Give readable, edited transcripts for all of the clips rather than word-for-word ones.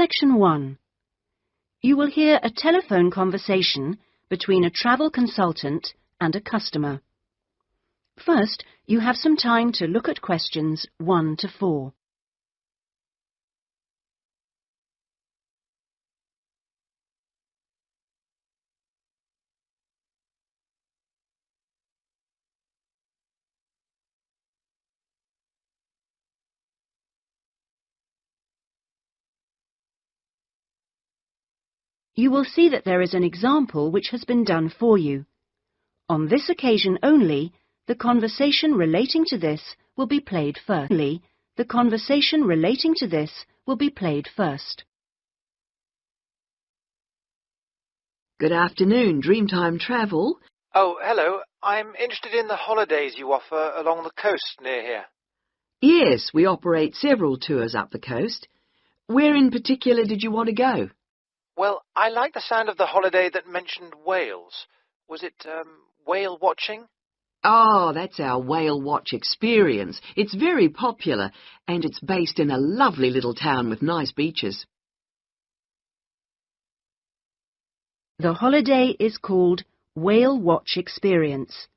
Section 1. You will hear a telephone conversation between a travel consultant and a customer. First, you have some time to look at questions 1 to 4. You will see that there is an example which has been done for you. On this occasion only, the conversation relating to this will be played first. The conversation relating to this will be played first. Good afternoon, Dreamtime Travel. Oh, hello. I'm interested in the holidays you offer along the coast near here. Yes, we operate several tours up the coast. Where in particular did you want to go? Well, I like the sound of the holiday that mentioned whales. Was it, whale watching? Oh, that's our whale watch experience. It's very popular, and it's based in a lovely little town with nice beaches. The holiday is called Whale Watch Experience,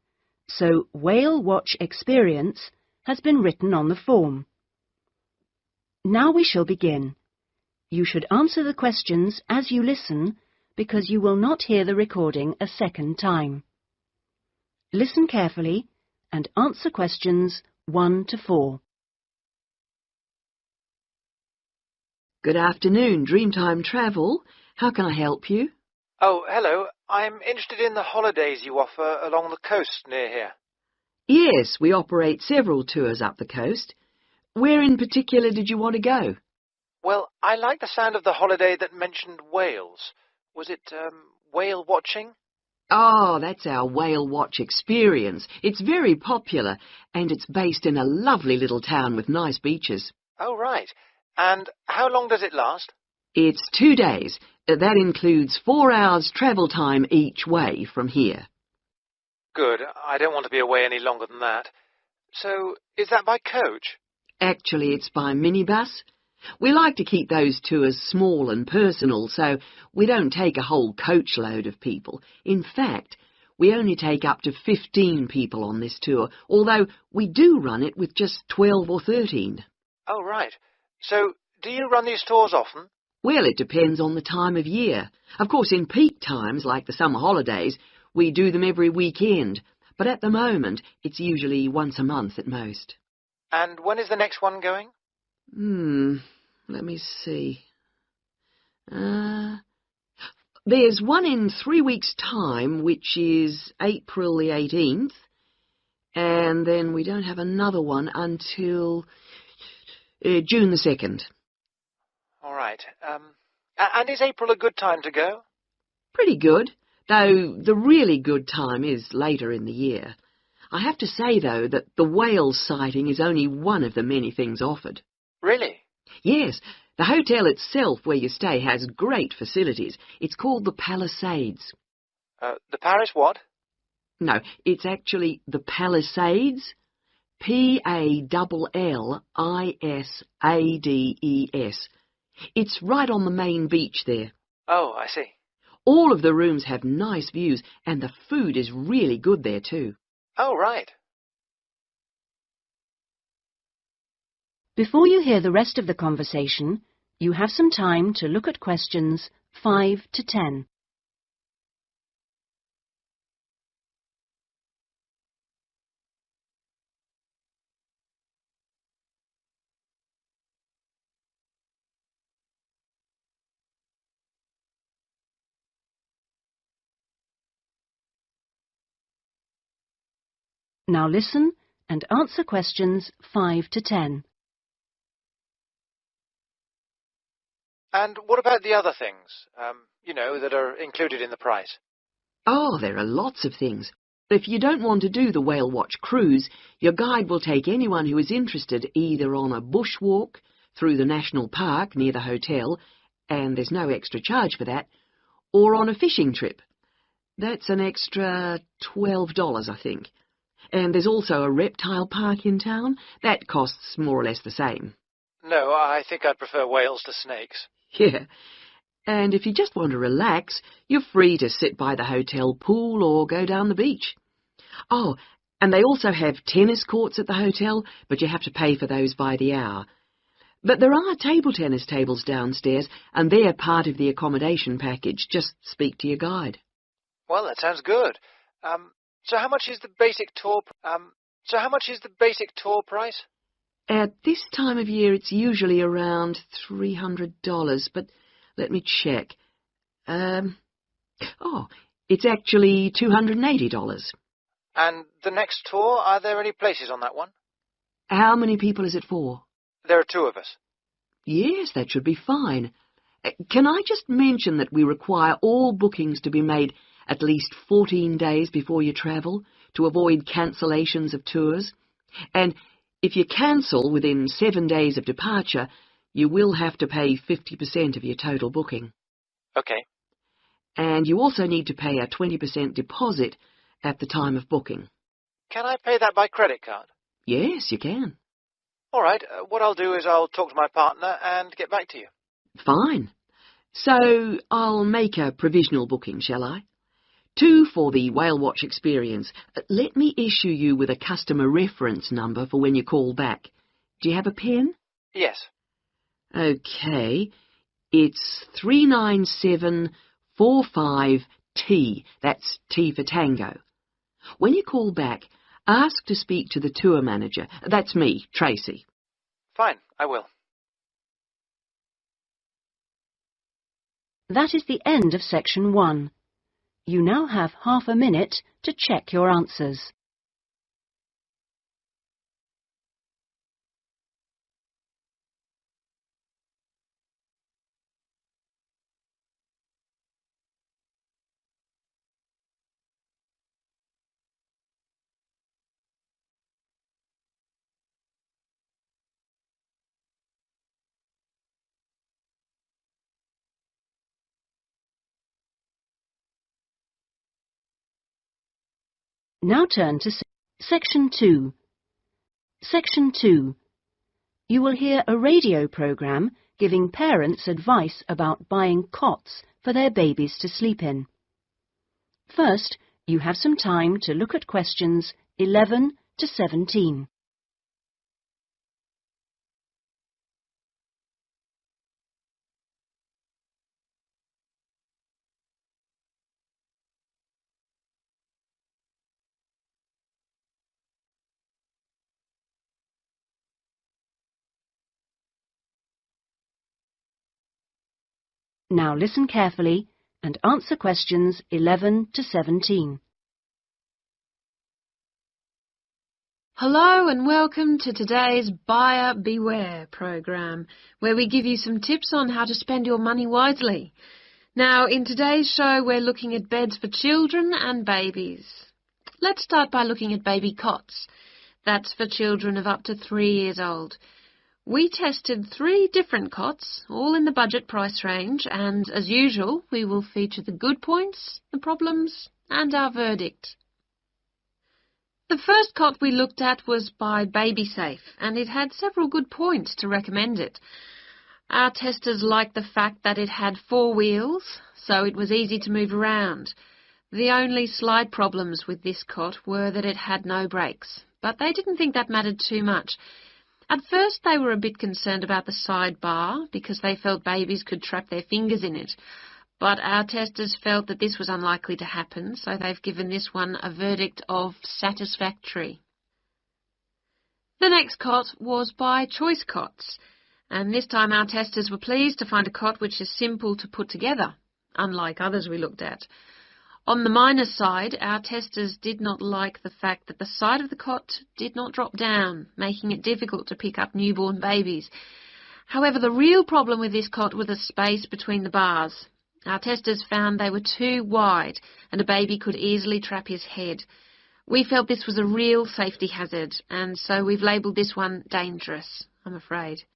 so Whale Watch Experience has been written on the form. Now we shall begin. You should answer the questions as you listen, because you will not hear the recording a second time. Listen carefully and answer questions 1 to 4. Good afternoon, Dreamtime Travel. How can I help you? Oh, hello. I'm interested in the holidays you offer along the coast near here. Yes, we operate several tours up the coast. Where in particular did you want to go? Well, I like the sound of the holiday that mentioned whales. Was it, whale watching? Oh, that's our whale watch experience. It's very popular, and it's based in a lovely little town with nice beaches. Oh, right. And how long does it last? It's 2 days. That includes 4 hours travel time each way from here. Good. I don't want to be away any longer than that. So, is that by coach? Actually, it's by minibus. We like to keep those tours small and personal, so we don't take a whole coachload of people. In fact, we only take up to 15 people on this tour, although we do run it with just 12 or 13. Oh, right. So, do you run these tours often? Well, it depends on the time of year. Of course, in peak times, like the summer holidays, we do them every weekend, but at the moment, it's usually once a month at most. And when is the next one going? Let me see. There's one in 3 weeks' time, which is April the 18th, and then we don't have another one until June the 2nd. All right. And is April a good time to go? Pretty good, though the really good time is later in the year. I have to say, though, that the whale sighting is only one of the many things offered. Really? Yes, the hotel itself where you stay has great facilities. It's called the Palisades. The Paris what? No, it's actually the Palisades. Pallissades. It's right on the main beach there. Oh, I see. All of the rooms have nice views, and the food is really good there too. Oh, right. Before you hear the rest of the conversation, you have some time to look at questions 5 to 10. Now listen and answer questions 5 to 10. And what about the other things, that are included in the price? Oh, there are lots of things. If you don't want to do the Whale Watch cruise, your guide will take anyone who is interested either on a bushwalk through the national park near the hotel, and there's no extra charge for that, or on a fishing trip. That's an extra $12, I think. And there's also a reptile park in town. That costs more or less the same. No, I think I'd prefer whales to snakes. Yeah, and if you just want to relax, you're free to sit by the hotel pool or go down the beach. Oh, and they also have tennis courts at the hotel, but you have to pay for those by the hour. But there are table tennis tables downstairs, and they're part of the accommodation package. Just speak to your guide. Well, that sounds good. So how much is the basic tour? Price? At this time of year, it's usually around $300, but let me check. It's actually $280. And the next tour, are there any places on that one? How many people is it for? There are 2 of us. Yes, that should be fine. Can I just mention that we require all bookings to be made at least 14 days before you travel to avoid cancellations of tours? And if you cancel within 7 days of departure, you will have to pay 50% of your total booking. Okay. And you also need to pay a 20% deposit at the time of booking. Can I pay that by credit card? Yes, you can. All right. What I'll do is I'll talk to my partner and get back to you. Fine. So I'll make a provisional booking, shall I? 2 for the Whale Watch experience. Let me issue you with a customer reference number for when you call back. Do you have a pen? Yes. Okay. It's 39745T. That's T for Tango. When you call back, ask to speak to the tour manager. That's me, Tracy. Fine, I will. That is the end of section 1. You now have half a minute to check your answers. Now turn to section 2. Section 2. You will hear a radio program giving parents advice about buying cots for their babies to sleep in. First, you have some time to look at questions 11 to 17. Now listen carefully and answer questions 11 to 17. Hello and welcome to today's Buyer Beware program, where we give you some tips on how to spend your money wisely. Now, in today's show, we're looking at beds for children and babies. Let's start by looking at baby cots. That's for children of up to 3 years old. We tested 3 different cots, all in the budget price range, and as usual, we will feature the good points, the problems, and our verdict. The first cot we looked at was by BabySafe, and it had several good points to recommend it. Our testers liked the fact that it had 4 wheels, so it was easy to move around. The only slight problems with this cot were that it had no brakes, but they didn't think that mattered too much. At first they were a bit concerned about the side bar because they felt babies could trap their fingers in it. But our testers felt that this was unlikely to happen, so they've given this one a verdict of satisfactory. The next cot was by Choice Cots, and this time our testers were pleased to find a cot which is simple to put together, unlike others we looked at. On the minus side, our testers did not like the fact that the side of the cot did not drop down, making it difficult to pick up newborn babies. However, the real problem with this cot was the space between the bars. Our testers found they were too wide and a baby could easily trap his head. We felt this was a real safety hazard, and so we've labelled this one dangerous, I'm afraid.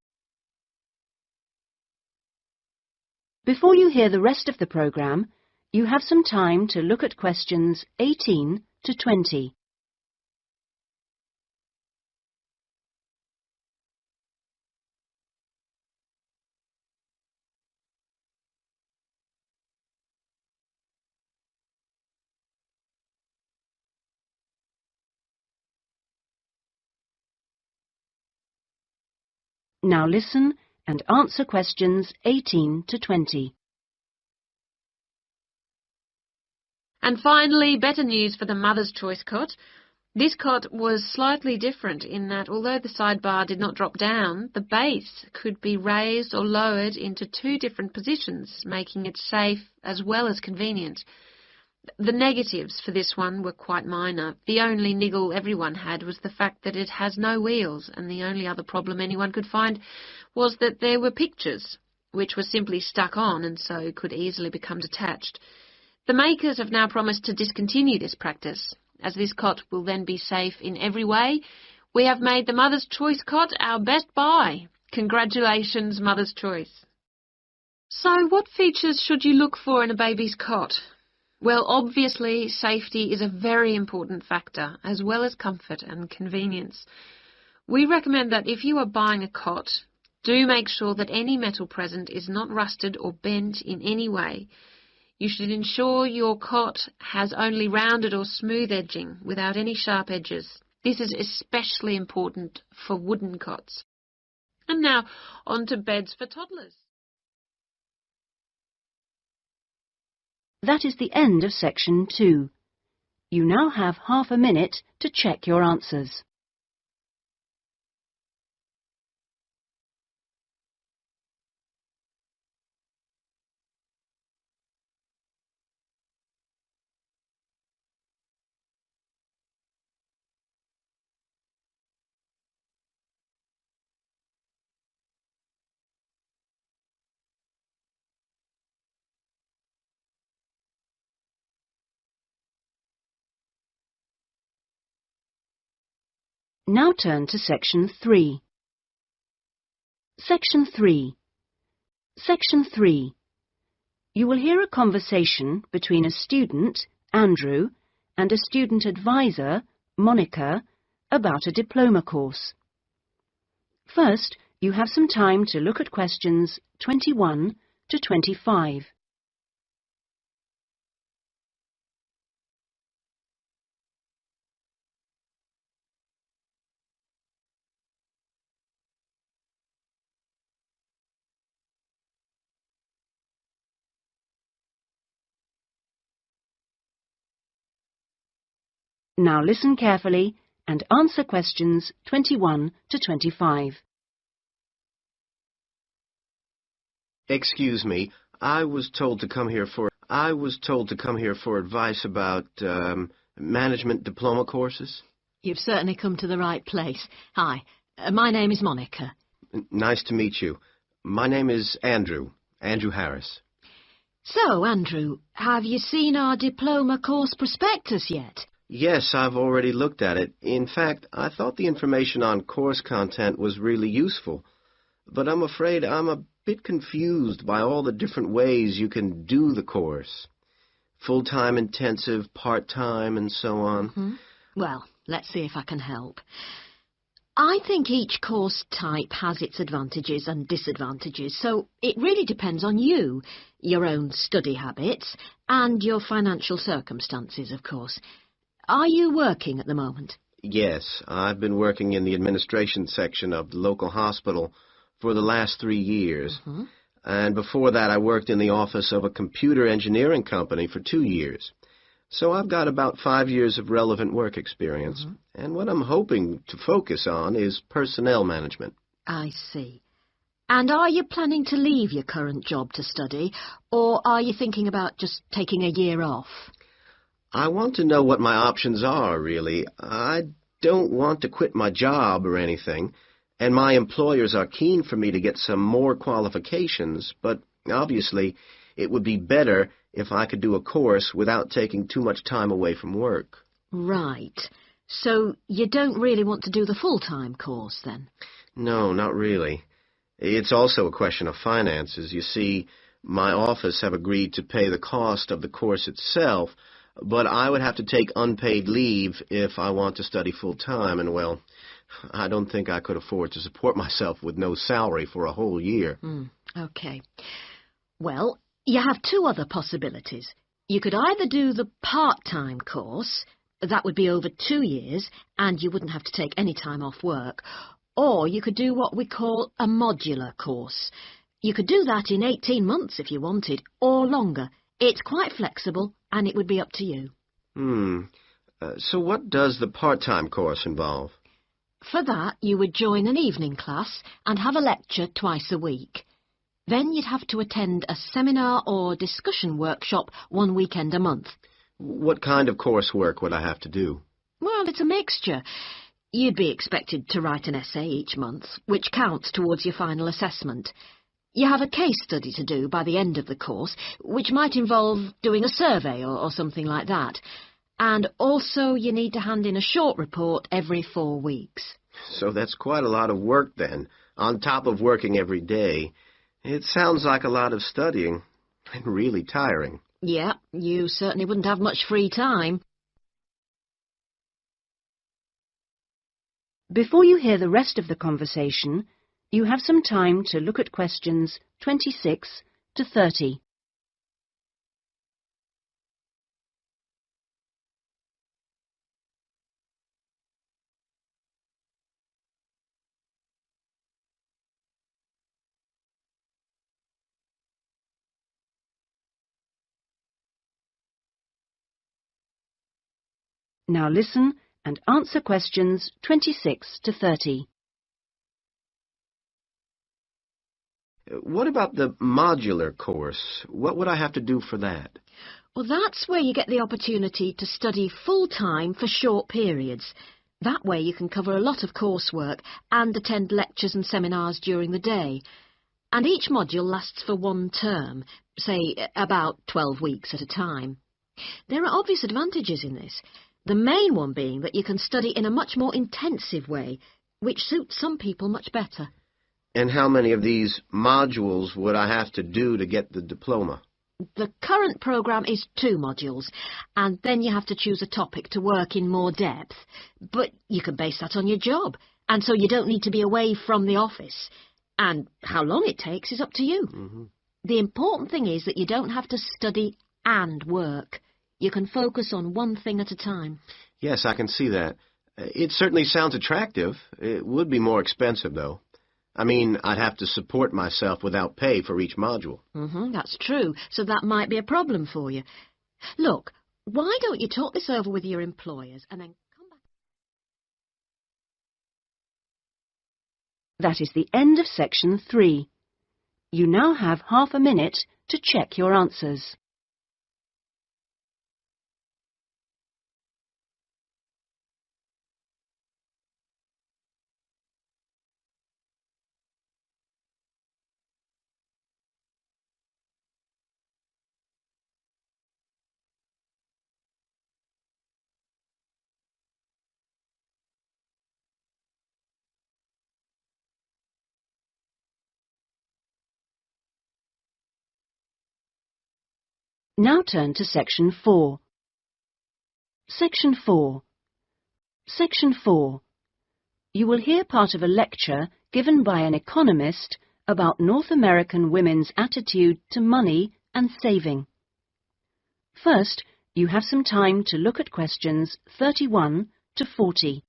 Before you hear the rest of the programme, you have some time to look at questions 18 to 20. Now listen and answer questions 18 to 20. And finally, better news for the Mother's Choice cot. This cot was slightly different in that although the sidebar did not drop down, the base could be raised or lowered into 2 different positions, making it safe as well as convenient. The negatives for this one were quite minor. The only niggle everyone had was the fact that it has no wheels, and the only other problem anyone could find was that there were pictures, which were simply stuck on and so could easily become detached. The makers have now promised to discontinue this practice. As this cot will then be safe in every way, we have made the Mother's Choice cot our best buy. Congratulations, Mother's Choice. So what features should you look for in a baby's cot? Well, obviously, safety is a very important factor, as well as comfort and convenience. We recommend that if you are buying a cot, do make sure that any metal present is not rusted or bent in any way. You should ensure your cot has only rounded or smooth edging without any sharp edges. This is especially important for wooden cots. And now, on to beds for toddlers. That is the end of section 2. You now have half a minute to check your answers. Now turn to section 3. Section 3. Section 3. You will hear a conversation between a student, Andrew, and a student advisor, Monica, about a diploma course. First, you have some time to look at questions 21 to 25. Now listen carefully and answer questions 21 to 25. Excuse me, I was told to come here for advice about management diploma courses. You've certainly come to the right place. Hi, my name is Monica. Nice to meet you. My name is Andrew Harris. So, Andrew, have you seen our diploma course prospectus yet? Yes, I've already looked at it. In fact, I thought the information on course content was really useful. But I'm afraid I'm a bit confused by all the different ways you can do the course. Full-time intensive, part-time, and so on. Mm-hmm. Well, let's see if I can help. I think each course type has its advantages and disadvantages, so it really depends on you, your own study habits, and your financial circumstances, of course. Are you working at the moment? Yes, I've been working in the administration section of the local hospital for the last 3 years. Mm-hmm. And before that, I worked in the office of a computer engineering company for 2 years. So I've got about 5 years of relevant work experience. Mm-hmm. And what I'm hoping to focus on is personnel management. I see. And are you planning to leave your current job to study, or are you thinking about just taking a year off? I want to know what my options are, really. I don't want to quit my job or anything, and my employers are keen for me to get some more qualifications, but obviously it would be better if I could do a course without taking too much time away from work. Right. So you don't really want to do the full-time course, then? No, not really. It's also a question of finances. You see, my office have agreed to pay the cost of the course itself, but I would have to take unpaid leave if I want to study full-time, and, well, I don't think I could afford to support myself with no salary for a whole year. Okay. Well, you have 2 other possibilities. You could either do the part-time course, that would be over 2 years, and you wouldn't have to take any time off work, Or you could do what we call a modular course. You could do that in 18 months if you wanted, or longer. It's quite flexible, and it would be up to you. So what does the part-time course involve? For that, you would join an evening class and have a lecture twice a week. Then you'd have to attend a seminar or discussion workshop one weekend a month. What kind of coursework would I have to do? Well, it's a mixture. You'd be expected to write an essay each month, which counts towards your final assessment. You have a case study to do by the end of the course, which might involve doing a survey or something like that. And also you need to hand in a short report every 4 weeks. So that's quite a lot of work then, on top of working every day. It sounds like a lot of studying, and really tiring. Yeah, you certainly wouldn't have much free time. Before you hear the rest of the conversation, you have some time to look at questions 26 to 30. Now listen and answer questions 26 to 30. What about the modular course? What would I have to do for that? Well, that's where you get the opportunity to study full-time for short periods. That way you can cover a lot of coursework and attend lectures and seminars during the day. And each module lasts for 1 term, say about 12 weeks at a time. There are obvious advantages in this. The main one being that you can study in a much more intensive way, which suits some people much better. And how many of these modules would I have to do to get the diploma? The current programme is 2 modules, and then you have to choose a topic to work in more depth. But you can base that on your job, and so you don't need to be away from the office. And how long it takes is up to you. The important thing is that you don't have to study and work. You can focus on one thing at a time. Yes, I can see that. It certainly sounds attractive. It would be more expensive, though. I mean, I'd have to support myself without pay for each module. That's true, so that might be a problem for you. Look, why don't you talk this over with your employers and then come back? That is the end of section 3. You now have half a minute to check your answers. Now turn to section 4. Section 4. Section 4. You will hear part of a lecture given by an economist about North American women's attitude to money and saving. First, you have some time to look at questions 31 to 40.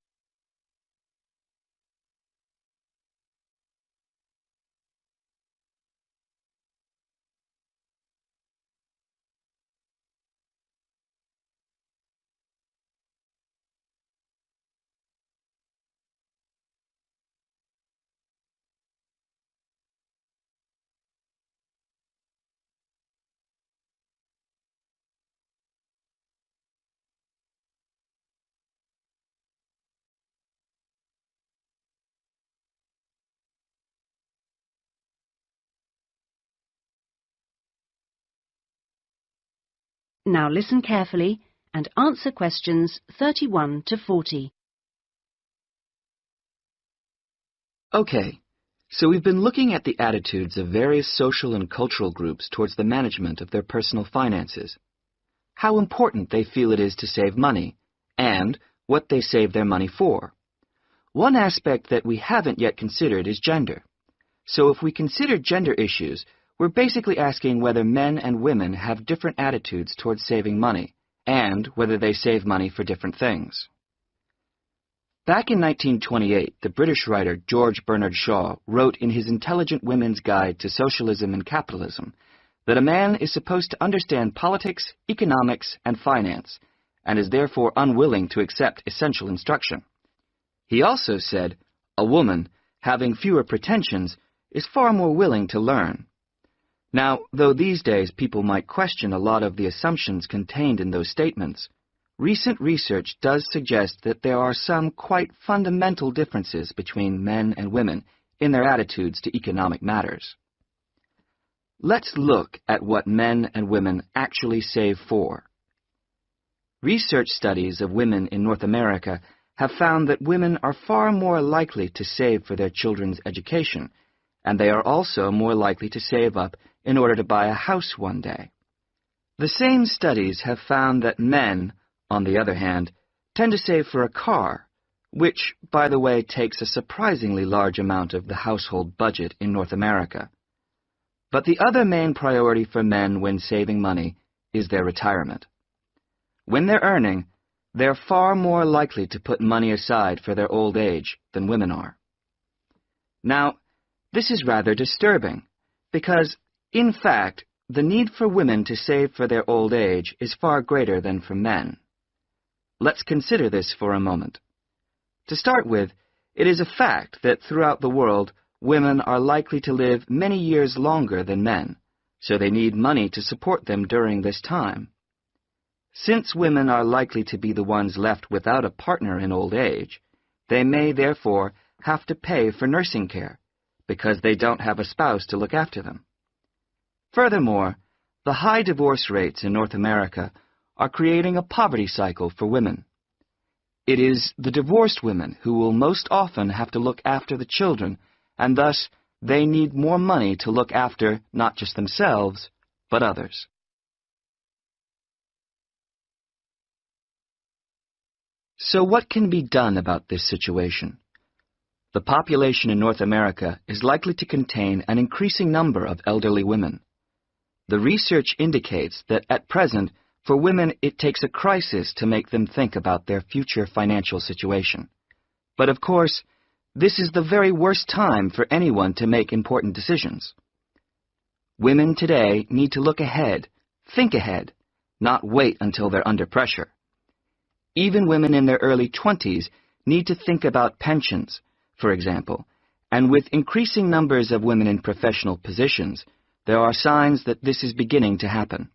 Now listen carefully and answer questions 31 to 40. Okay, so we've been looking at the attitudes of various social and cultural groups towards the management of their personal finances, how important they feel it is to save money, and what they save their money for. One aspect that we haven't yet considered is gender. So if we consider gender issues, we're basically asking whether men and women have different attitudes towards saving money, and whether they save money for different things. Back in 1928, the British writer George Bernard Shaw wrote in his Intelligent Women's Guide to Socialism and Capitalism that a man is supposed to understand politics, economics, and finance, and is therefore unwilling to accept essential instruction. He also said, a woman, having fewer pretensions, is far more willing to learn. Now, though these days people might question a lot of the assumptions contained in those statements, recent research does suggest that there are some quite fundamental differences between men and women in their attitudes to economic matters. Let's look at what men and women actually save for. Research studies of women in North America have found that women are far more likely to save for their children's education, and they are also more likely to save up in order to buy a house one day. The same studies have found that men, on the other hand, tend to save for a car, which, by the way, takes a surprisingly large amount of the household budget in North America. But the other main priority for men when saving money is their retirement. When they're earning, they're far more likely to put money aside for their old age than women are. Now, this is rather disturbing, because, in fact, the need for women to save for their old age is far greater than for men. Let's consider this for a moment. To start with, it is a fact that throughout the world, women are likely to live many years longer than men, so they need money to support them during this time. Since women are likely to be the ones left without a partner in old age, they may therefore have to pay for nursing care, because they don't have a spouse to look after them. Furthermore, the high divorce rates in North America are creating a poverty cycle for women. It is the divorced women who will most often have to look after the children, and thus they need more money to look after not just themselves, but others. So what can be done about this situation? The population in North America is likely to contain an increasing number of elderly women. The research indicates that at present, for women, it takes a crisis to make them think about their future financial situation. But of course, this is the very worst time for anyone to make important decisions. Women today need to look ahead, think ahead, not wait until they're under pressure. Even women in their early 20s need to think about pensions, for example, and with increasing numbers of women in professional positions, there are signs that this is beginning to happen.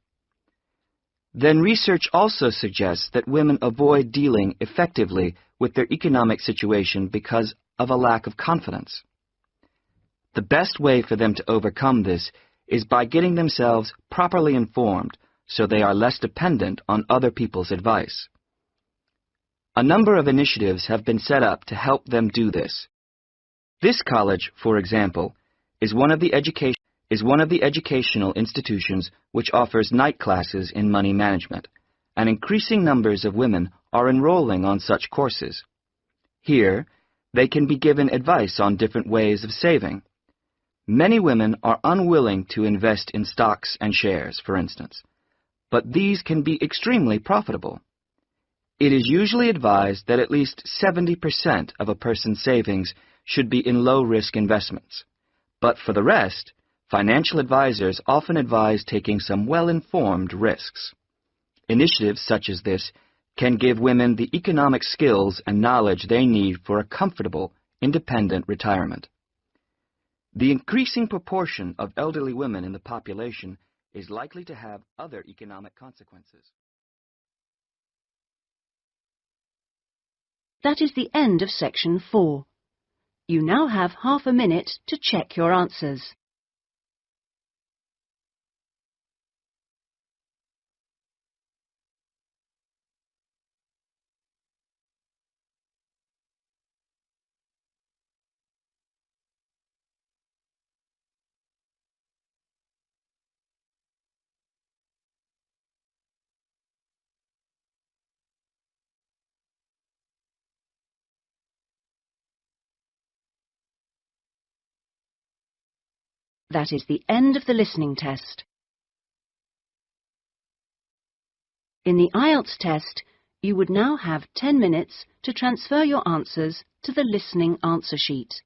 Then research also suggests that women avoid dealing effectively with their economic situation because of a lack of confidence. The best way for them to overcome this is by getting themselves properly informed so they are less dependent on other people's advice. A number of initiatives have been set up to help them do this. This college, for example, is one of the educational institutions which offers night classes in money management, and increasing numbers of women are enrolling on such courses. Here, they can be given advice on different ways of saving. Many women are unwilling to invest in stocks and shares, for instance, but these can be extremely profitable. It is usually advised that at least 70% of a person's savings should be in low-risk investments. But for the rest, financial advisors often advise taking some well-informed risks. Initiatives such as this can give women the economic skills and knowledge they need for a comfortable, independent retirement. The increasing proportion of elderly women in the population is likely to have other economic consequences. That is the end of section 4. You now have half a minute to check your answers. That is the end of the listening test. In the Ielts test, You would now have 10 minutes to transfer your answers to the listening answer sheet.